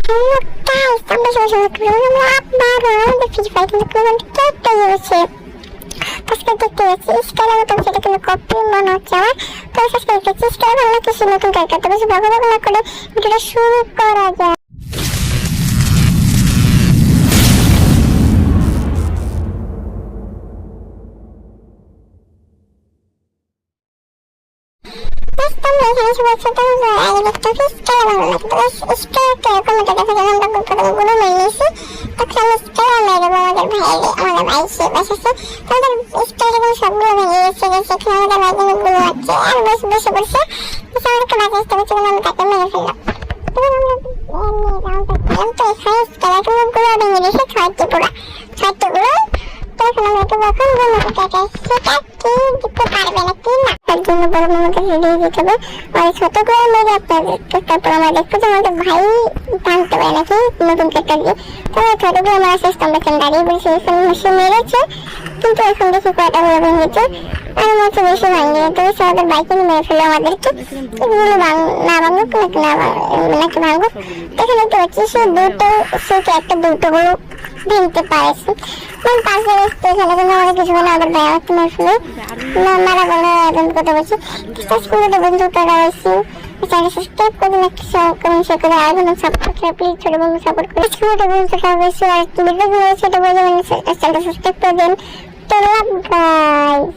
Hello guys, আমরা সবাই সবাই আবারও আমাদের ফ্রি ফায়ার কিন্তু কেটে গেছে। আজকে দেখতে যাচ্ছি স্কেলের মতন, সেটা কিন্তু কপি মনে হচ্ছে আমার। তো সাবস্ক্রাইব করছি, স্কেল ভালো কিছু নতুন ক্যারেক্টার। তো বেশি বকবক না করে ভিডিওটা শুরু করা যায়। ছোট করে মেরে আপনাদের, তারপর আমরা দেখবো যে আমাদের ভাই টানতে পারে নাকি নতুন ক্যারেক্টার দিয়ে। তবে ছোট করে মারা শেষ, আমরা এখানে দাঁড়িয়ে বলছি সে মেরেছে, কিন্তু এখন দেখি কয়টা হয়ে ভেঙেছে। আর মতো বেশি ভাঙে, তো আমাদের বাইকে মেরে ফেলে আমাদেরকে। এগুলো না ভাঙুক নাকি ভাঙুক, এখানে দেখতে পাচ্ছি সে দুটো, সে একটা দুটোগুলো ভেঙতে পারেছে। মানে পাশে এসছে এখানে, কিন্তু আমাদের কিছু বলে আমাদের ভাই আমাকে মেরে ফেলে মারা বলে কথা বলছি। স্কুলে বন্ধুটা রয়েছে, সাবস্ক্রাইব করে নাকি কমেন্ট শেয়ার করে আর সাপোর্ট করে প্লিজ ছোট বন্ধু সাপোর্ট করে ছোট বন্ধুটা রয়েছে। আর ভিডিও ছোট বন্ধু চ্যানেলটা সাবস্ক্রাইব করে দেন। তো লাভ গাইস।